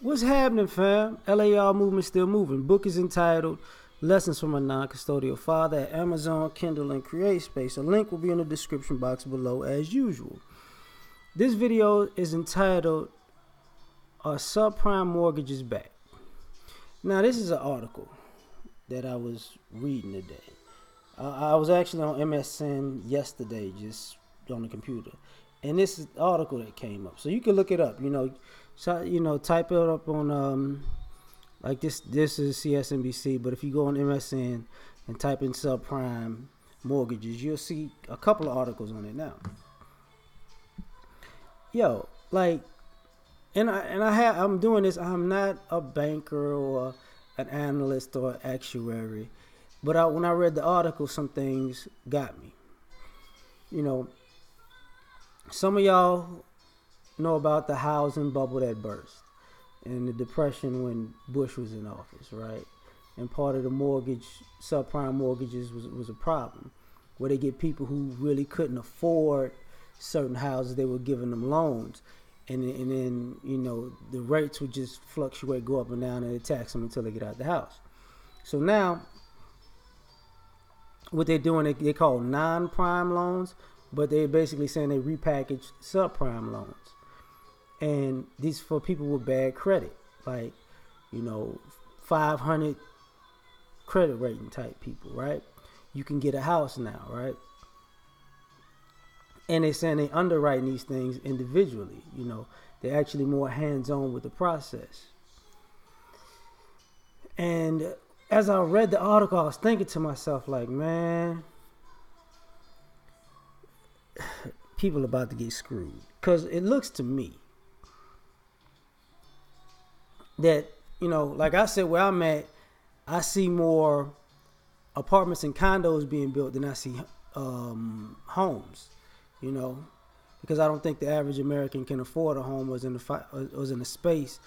What's happening, fam? L.A.R. movement still moving. Book is entitled Lessons from a Non-Custodial Father at Amazon, Kindle, and CreateSpace. A link will be in the description box below as usual. This video is entitled Are Subprime Mortgages Back? Now, this is an article that I was reading today. I was actually on MSN yesterday, just on the computer. And this is the article that came up. So you can look it up, type it up on, like this is CSNBC, but if you go on MSN and type in subprime mortgages, you'll see a couple of articles on it now. I'm doing this. I'm not a banker or an analyst or actuary, but when I read the article, some things got me. Some of y'all know about the housing bubble that burst and the depression when Bush was in office, right? And part of the subprime mortgages was a problem, where they get people who really couldn't afford certain houses. They were giving them loans, and then the rates would just fluctuate, go up and down, and they tax them until they get out the house. So now, what they're doing, they call non-prime loans, but they're basically saying they repackage subprime loans. And these for people with bad credit, like, 500 credit rating type people, right? You can get a house now, right? And they're saying they underwriting these things individually. They're actually more hands-on with the process. And as I read the article, I was thinking to myself, like, man, people are about to get screwed. Because it looks to me that, like I said, where I'm at, I see more apartments and condos being built than I see homes, because I don't think the average American can afford a home or is in a space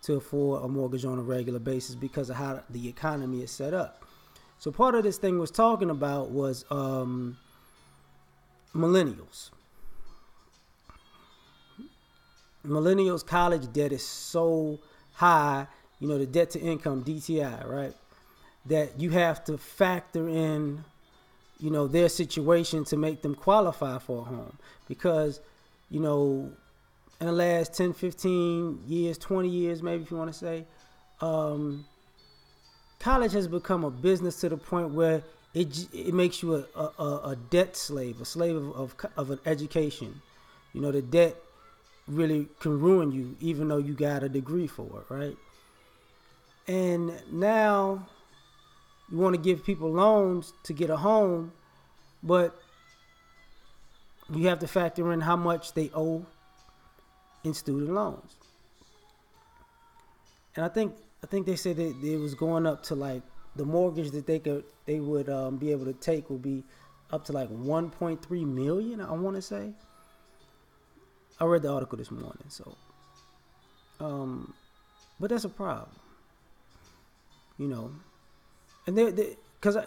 to afford a mortgage on a regular basis because of how the economy is set up. So part of this thing was talking about was millennials. Millennials' college debt is so high, the debt to income, DTI, right? That you have to factor in, their situation to make them qualify for a home. Because, in the last 10, 15 years, 20 years, maybe if you want to say, college has become a business to the point where it makes you a debt slave, a slave of an education. The debt really can ruin you, even though you got a degree for it, right? And now you want to give people loans to get a home, but you have to factor in how much they owe in student loans. And I think they said that it was going up to, like, the mortgage that they would be able to take would be up to like 1.3 million, I want to say. I read the article this morning, so but that's a problem, and because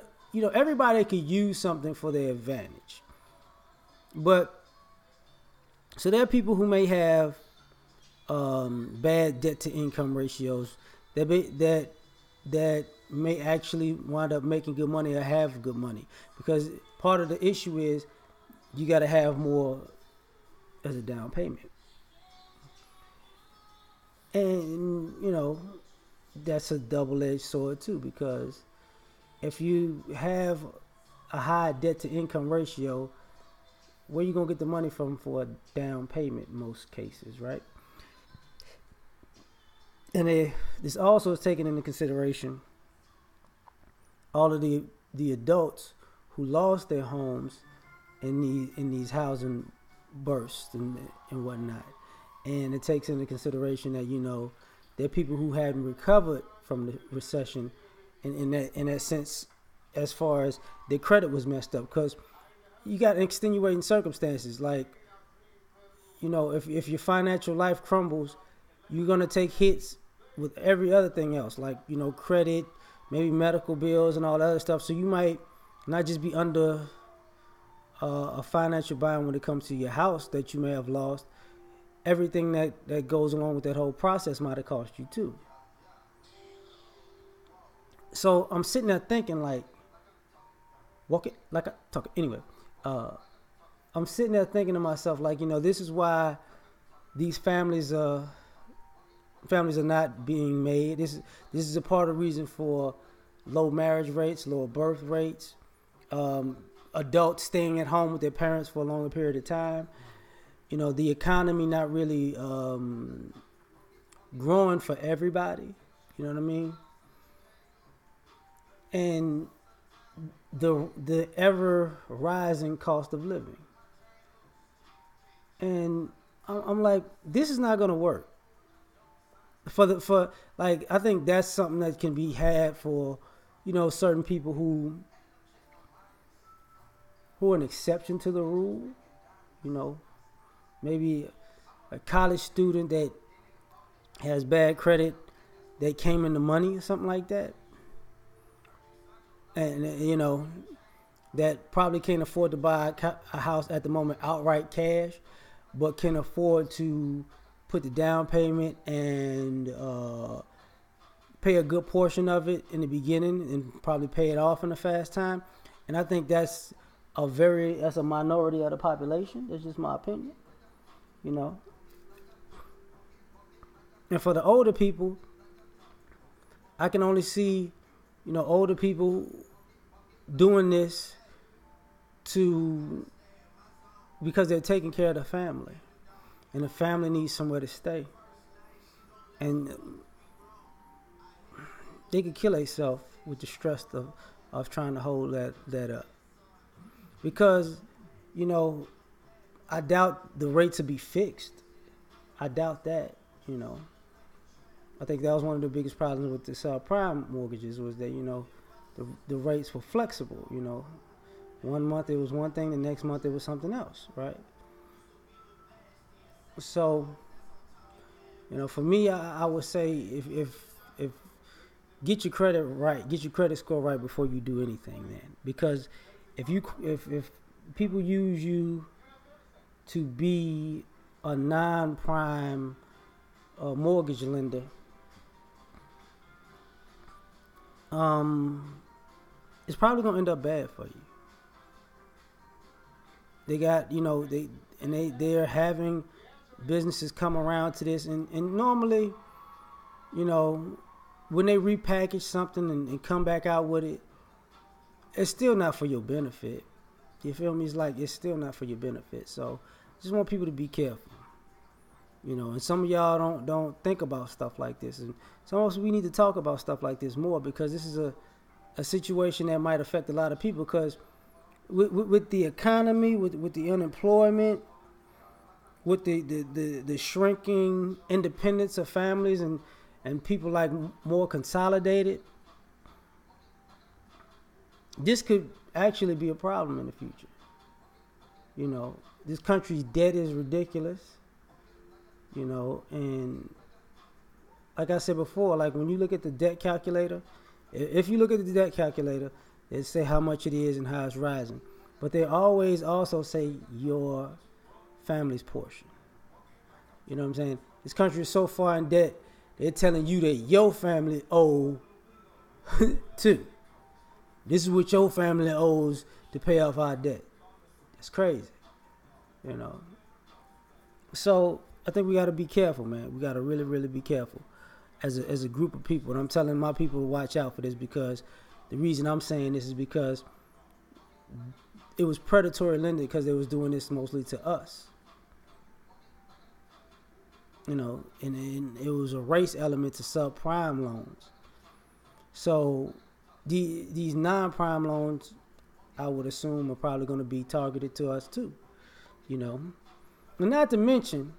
everybody could use something for their advantage, but so there are people who may have bad debt to income ratios that may actually wind up making good money or have good money, because part of the issue is you got to have more as a down payment. And, that's a double-edged sword too, because if you have a high debt to income ratio, where you going to get the money from for a down payment in most cases, right? And this also is taking into consideration all of the adults who lost their homes in these housing bursts and whatnot. And it takes into consideration that, there are people who hadn't recovered from the recession in that sense, as far as their credit was messed up, because you got extenuating circumstances. Like, if your financial life crumbles, you're going to take hits with every other thing else, like, credit, maybe medical bills and all that other stuff. So you might not just be under a financial bind when it comes to your house that you may have lost. everything that goes along with that whole process might have cost you too. So I'm sitting there thinking like, anyway. I'm sitting there thinking to myself like, this is why these families are not being made. This is a part of the reason for low marriage rates, lower birth rates, adults staying at home with their parents for a longer period of time. The economy not really growing for everybody. You know what I mean? And the ever rising cost of living. And I'm like, this is not gonna work. I think that's something that can be had for, certain people who are an exception to the rule. Maybe a college student that has bad credit that came into money or something like that. And, that probably can't afford to buy a house at the moment outright cash, but can afford to put the down payment and pay a good portion of it in the beginning and probably pay it off in a fast time. And I think that's a minority of the population. That's just my opinion, And for the older people, I can only see, older people doing this because they're taking care of the family, and the family needs somewhere to stay, and they could kill themselves with the stress of trying to hold that up, because I doubt the rates will be fixed. I doubt that. I think that was one of the biggest problems with the subprime mortgages, was that the rates were flexible. 1 month it was one thing, the next month it was something else, right? So, for me, I would say if get your credit right, get your credit score right before you do anything, man. Because if people use you to be a non-prime mortgage lender, it's probably gonna end up bad for you. They got, they're having businesses come around to this, and normally, when they repackage something and come back out with it, it's still not for your benefit. You feel me? It's still not for your benefit. So, just want people to be careful. And some of y'all don't think about stuff like this, and some of us, we need to talk about stuff like this more, because this is a situation that might affect a lot of people. Because with the economy, with the unemployment, with the shrinking independence of families, and people like more consolidated, this could actually be a problem in the future. This country's debt is ridiculous. And like I said before, like when you look at the debt calculator, if you look at the debt calculator, they say how much it is and how it's rising. But they always also say your family's portion. You know what I'm saying? This country is so far in debt, they're telling you that your family owe too. This is what your family owes to pay off our debt. It's crazy. So I think we got to be careful, man. We got to really, really be careful as a group of people. And I'm telling my people to watch out for this, because the reason I'm saying this is because it was predatory lending, because they was doing this mostly to us. And it was a race element to subprime loans. So these non-prime loans, I would assume, are probably going to be targeted to us too. And not to mention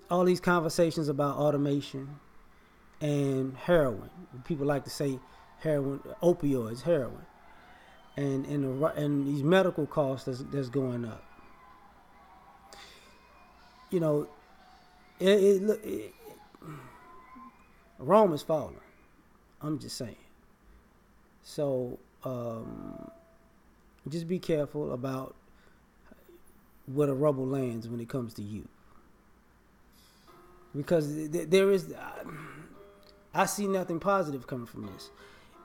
all these conversations about automation and heroin. People like to say heroin, opioids, heroin, and these medical costs that's going up. Rome is falling. I'm just saying. So just be careful about where the rubble lands when it comes to you. Because there is, I see nothing positive coming from this.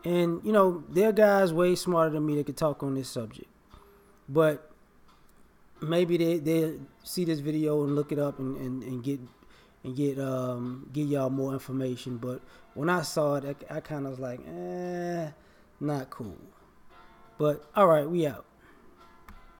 And, you know, there are guys way smarter than me that could talk on this subject. But maybe they see this video and look it up and get y'all more information. But when I saw it, I kind of was like, not cool. But, all right, we out.